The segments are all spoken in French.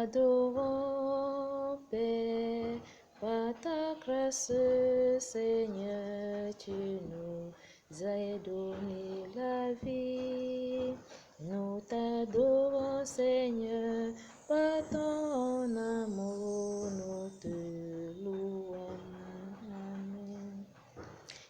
t'adorons, Père, par ta grâce, Seigneur, tu nous as donné la vie. Nous t'adorons, Seigneur, par ton amour, nous te louons. Amen.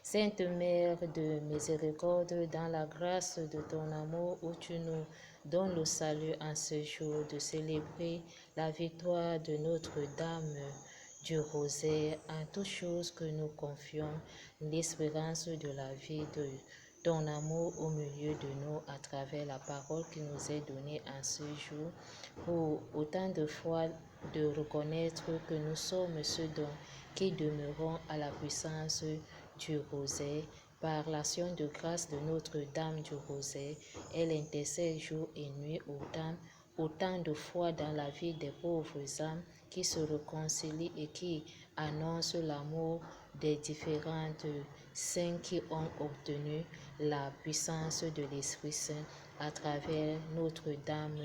Sainte Mère de miséricorde, dans la grâce de ton amour où tu nous donnes le salut en ce jour de célébrer la victoire de Notre-Dame du Rosaire, en toutes choses que nous confions l'espérance de la vie de ton amour au milieu de nous à travers la parole qui nous est donnée en ce jour, pour autant de fois de reconnaître que nous sommes ceux qui demeurons à la puissance du rosaire. Par l'action de grâce de Notre-Dame du Rosaire, elle intercède jour et nuit autant de fois dans la vie des pauvres âmes qui se réconcilient et qui annoncent l'amour des différentes saints qui ont obtenu la puissance de l'Esprit Saint à travers Notre-Dame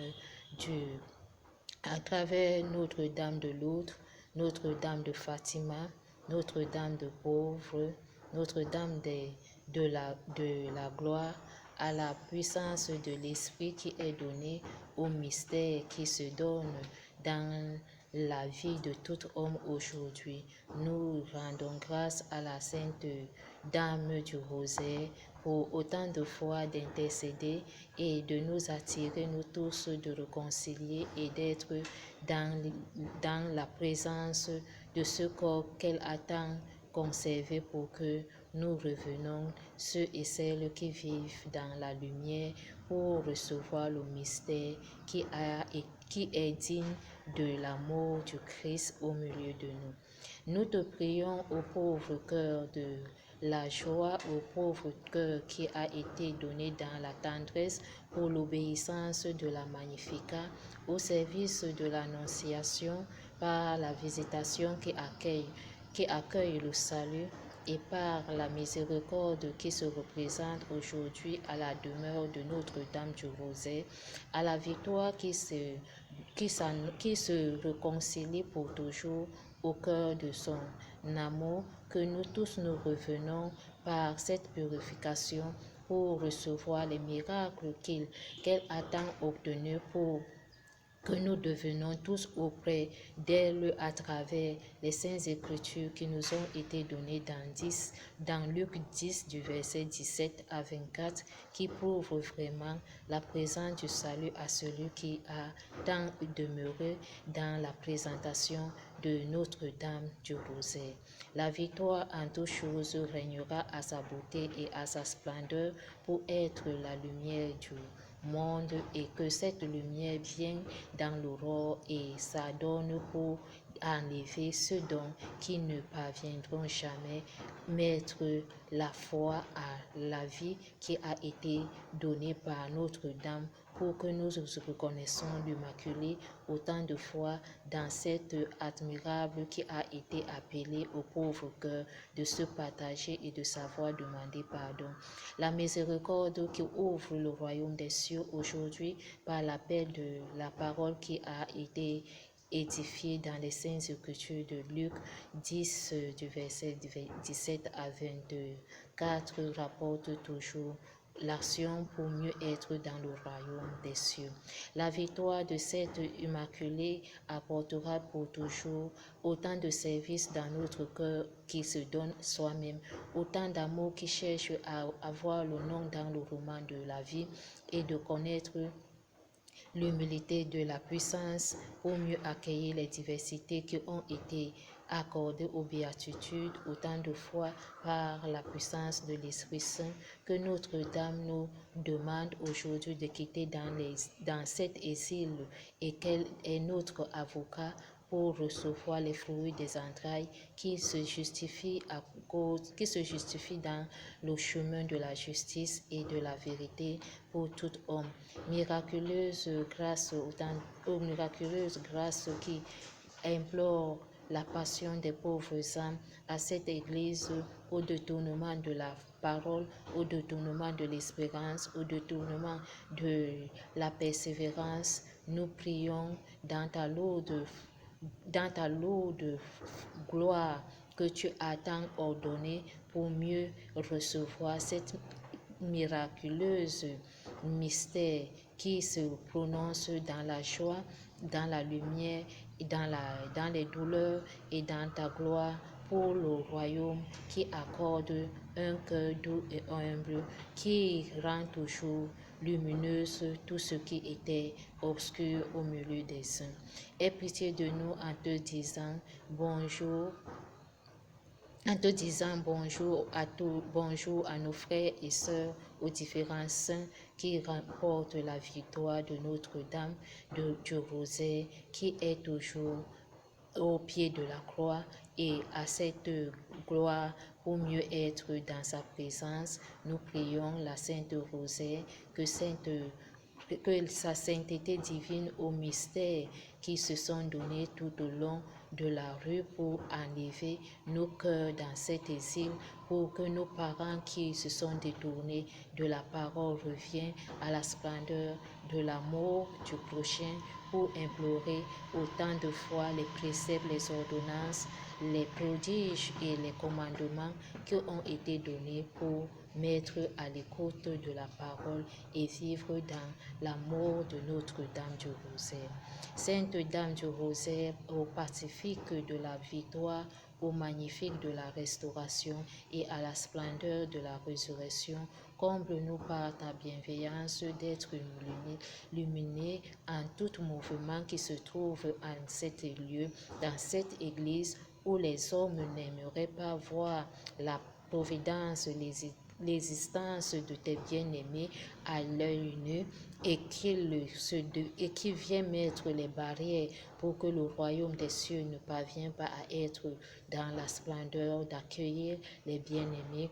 de Lourdes, Notre-Dame de Fatima, Notre-Dame de Pauvre, Notre-Dame de la gloire, à la puissance de l'Esprit qui est donnée au mystère qui se donne dans la vie de tout homme aujourd'hui. Nous rendons grâce à la Sainte Dame du Rosaire pour autant de fois d'intercéder et de nous attirer, nous tous, de réconcilier et d'être dans la présence de ce corps qu'elle attend conserver pour que nous revenons, ceux et celles qui vivent dans la lumière, pour recevoir le mystère qui est digne de l'amour du Christ au milieu de nous. Nous te prions, ô pauvre cœur de la joie, au pauvre cœur qui a été donné dans la tendresse pour l'obéissance de la Magnificat, au service de l'Annonciation, par la visitation qui accueille le salut, et par la miséricorde qui se représente aujourd'hui à la demeure de Notre-Dame du Rosaire, à la victoire qui se réconcilie pour toujours au cœur de son amour, que nous tous nous revenons par cette purification pour recevoir les miracles qu'elle attend obtenus, pour que nous devenons tous auprès d'elle à travers les saintes écritures qui nous ont été données dans Luc 10 du verset 17 à 24, qui prouvent vraiment la présence du salut à celui qui a tant demeuré dans la présentation de Notre-Dame du Rosaire. La victoire en toutes choses régnera à sa beauté et à sa splendeur pour être la lumière du monde, et que cette lumière vienne dans l'aurore et s'adonne pour enlever ceux qui ne parviendront jamais mettre la foi à la vie qui a été donnée par Notre-Dame, pour que nous reconnaissons l'Immaculée autant de fois dans cette admirable qui a été appelée au pauvre cœur de se partager et de savoir demander pardon. La miséricorde qui ouvre le royaume des cieux aujourd'hui par l'appel de la parole qui a été édifiée dans les saintes écritures de Luc 10 du verset 17 à 24 rapporte toujours l'action pour mieux être dans le royaume des cieux. La victoire de cette Immaculée apportera pour toujours autant de services dans notre cœur qui se donne soi-même, autant d'amour qui cherche à avoir le nom dans le roman de la vie, et de connaître l'humilité de la puissance pour mieux accueillir les diversités qui ont été accordées aux béatitudes autant de fois par la puissance de l'Esprit Saint, que Notre-Dame nous demande aujourd'hui de quitter dans cet exil, et qu'elle est notre avocat pour recevoir les fruits des entrailles qui se justifient dans le chemin de la justice et de la vérité pour tout homme. Miraculeuse grâce qui implore la passion des pauvres âmes à cette Église, au détournement de la parole, au détournement de l'espérance, au détournement de la persévérance. nous prions dans ta lourde gloire que tu as tant ordonné pour mieux recevoir cette miraculeuse mystère qui se prononce dans la joie, dans la lumière, et dans les douleurs et dans ta gloire pour le royaume qui accorde un cœur doux et humble, qui rend toujours lumineuse tout ce qui était obscur au milieu des saints. Aie pitié de nous en te disant bonjour, bonjour à nos frères et sœurs, aux différents saints qui remportent la victoire de Notre-Dame du Rosaire, qui est toujours au pied de la croix, et à cette gloire pour mieux être dans sa présence, nous prions la Sainte Rosaire que sa sainteté divine aux mystères qui se sont donnés tout au long de la rue pour enlever nos cœurs dans cet exil, pour que nos parents qui se sont détournés de la parole reviennent à la splendeur de l'amour du prochain, pour implorer autant de fois les préceptes, les ordonnances, les prodiges et les commandements qui ont été donnés pour mettre à l'écoute de la parole et vivre dans l'amour de Notre-Dame du Rosaire. Sainte Dame du Rosaire, au pacifique de la victoire, au magnifique de la restauration et à la splendeur de la résurrection, comble-nous par ta bienveillance d'être illuminés en tout mouvement qui se trouve en cet lieu, dans cette église où les hommes n'aimeraient pas voir la providence, l'existence de tes bien-aimés à l'œil nu, et qui vient mettre les barrières pour que le royaume des cieux ne parvienne pas à être dans la splendeur d'accueillir les bien-aimés.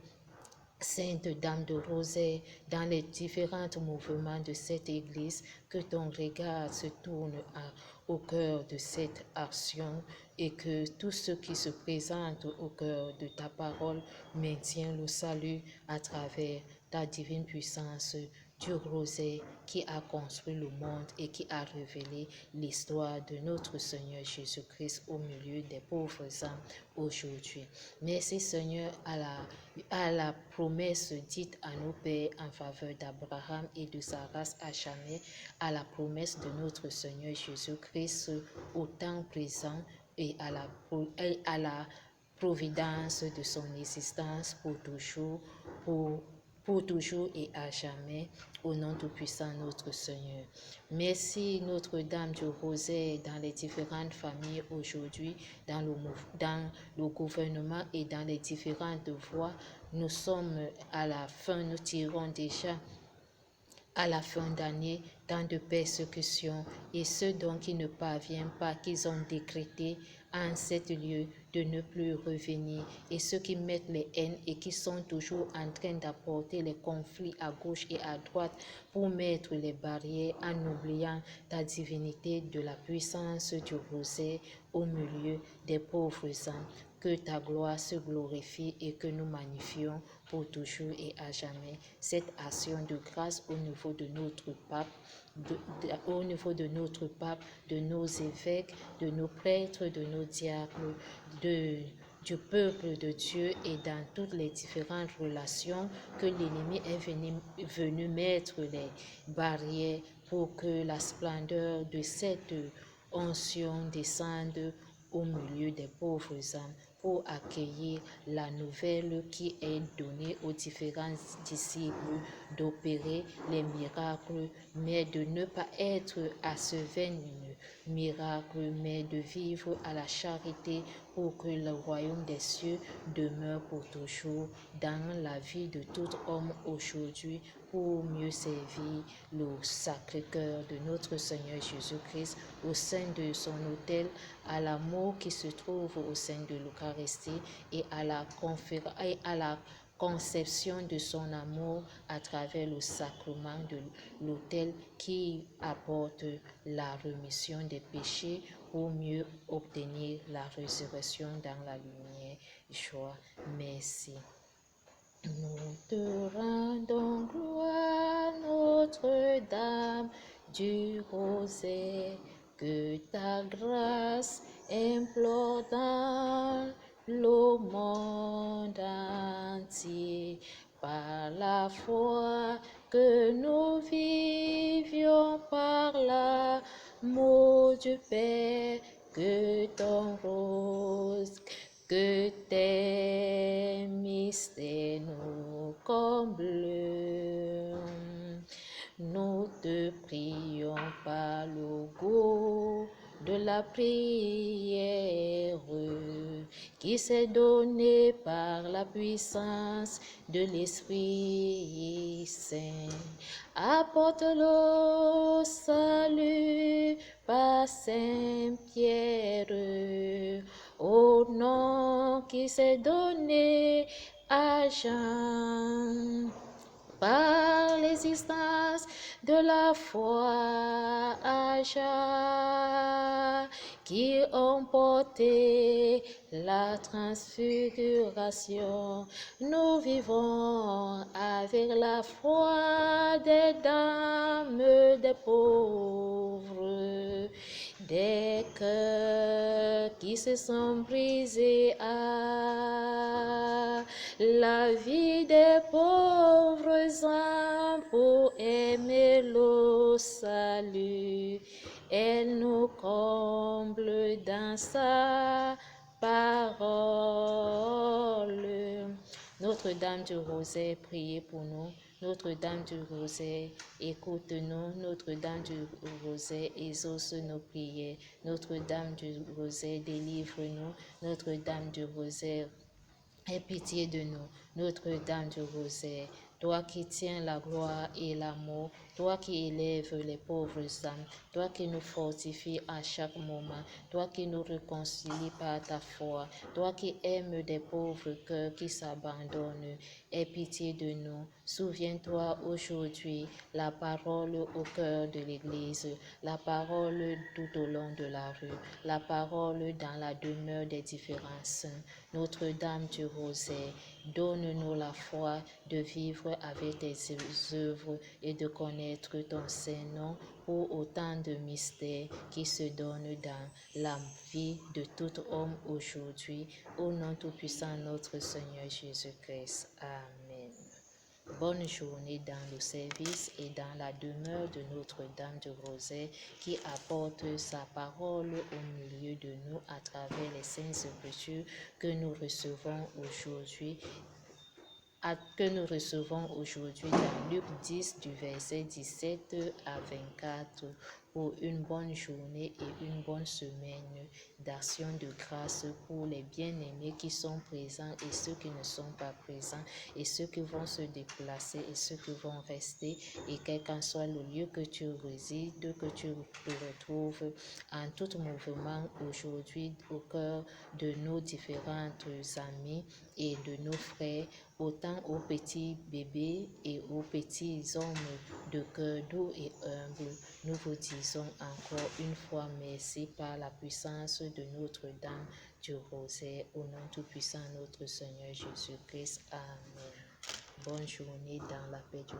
Sainte Dame de Rosaire, dans les différents mouvements de cette Église, que ton regard se tourne au cœur de cette action, et que tous ceux qui se présentent au cœur de ta parole maintiennent le salut à travers ta divine puissance du rosaire qui a construit le monde et qui a révélé l'histoire de notre Seigneur Jésus-Christ au milieu des pauvres âmes aujourd'hui. Merci Seigneur à la promesse dite à nos pères en faveur d'Abraham et de sa race à jamais, à la promesse de notre Seigneur Jésus-Christ au temps présent et à la providence de son existence pour toujours et à jamais, au nom tout-puissant notre Seigneur. Merci Notre-Dame du Rosaire dans les différentes familles aujourd'hui, dans le gouvernement et dans les différentes voies. Nous sommes à la fin, nous tirons déjà à la fin d'année tant de persécutions, et ceux dont qui ne parviennent pas, qu'ils ont décrété en cet lieu de ne plus revenir, et ceux qui mettent les haines et qui sont toujours en train d'apporter les conflits à gauche et à droite pour mettre les barrières en oubliant ta divinité de la puissance du rosaire au milieu des pauvres âmes. Que ta gloire se glorifie et que nous magnifions pour toujours et à jamais cette action de grâce au niveau de notre pape, de nos évêques, de nos prêtres, de nos diacres, du peuple de Dieu, et dans toutes les différentes relations que l'ennemi est venu mettre les barrières pour que la splendeur de cette onction descende au milieu des pauvres âmes, pour accueillir la nouvelle qui est donnée aux différents disciples d'opérer les miracles, mais de ne pas être à ce vain miracle, mais de vivre à la charité pour que le royaume des cieux demeure pour toujours dans la vie de tout homme aujourd'hui, pour mieux servir le Sacré-Cœur de notre Seigneur Jésus-Christ au sein de son autel, à l'amour qui se trouve au sein de l'Eucharistie, et à la conception de son amour à travers le sacrement de l'autel qui apporte la rémission des péchés pour mieux obtenir la résurrection dans la lumière. Joie, merci. Nous te rendons gloire, Notre-Dame du rosaire, que ta grâce implore dans le monde entier. Par la foi que nous vivions, par l'amour du Père, que ton rose, que tes mystères nous comblent. Nous te prions par le goût de la prière qui s'est donnée par la puissance de l'Esprit Saint. Apporte le salut par Saint-Pierre, au nom qui s'est donné à Jean. Par l'existence de la foi à Jacques, qui ont porté la transfiguration, nous vivons avec la foi des dames, des pauvres, des cœurs qui se sont brisés à la vie des pauvres âmes pour aimer le salut. Elle nous comble dans sa parole. Notre-Dame du Rosaire, priez pour nous. Notre-Dame du Rosaire, écoute-nous. Notre-Dame du Rosaire, exauce nos prières. Notre-Dame du Rosaire, délivre-nous. Notre-Dame du Rosaire, aie pitié de nous. Notre-Dame du Rosaire, toi qui tiens la gloire et l'amour, toi qui élèves les pauvres âmes, toi qui nous fortifies à chaque moment, toi qui nous réconcilies par ta foi, toi qui aimes des pauvres cœurs qui s'abandonnent, aie pitié de nous. Souviens-toi aujourd'hui la parole au cœur de l'Église, la parole tout au long de la rue, la parole dans la demeure des différents saints. Notre-Dame du Rosaire, donne-nous la foi de vivre avec tes œuvres et de connaître ton Saint-Nom pour autant de mystères qui se donnent dans la vie de tout homme aujourd'hui. Au nom tout-puissant notre Seigneur Jésus-Christ. Amen. Bonne journée dans le service et dans la demeure de Notre-Dame du Rosaire qui apporte sa parole au milieu de nous à travers les saintes écritures que nous recevons aujourd'hui dans Luc 10 du verset 17 à 24 pour une bonne journée et une bonne semaine d'action de grâce pour les bien-aimés qui sont présents et ceux qui ne sont pas présents et ceux qui vont se déplacer et ceux qui vont rester et quel qu'en soit le lieu que tu résides, que tu te retrouves en tout mouvement aujourd'hui au cœur de nos différentes amies et de nos frères, autant aux petits bébés et aux petits hommes de cœur doux et humble. Nous vous disons encore une fois merci par la puissance de Notre-Dame du Rosaire, au nom tout-puissant notre Seigneur Jésus-Christ. Amen. Bonne journée dans la paix du Christ.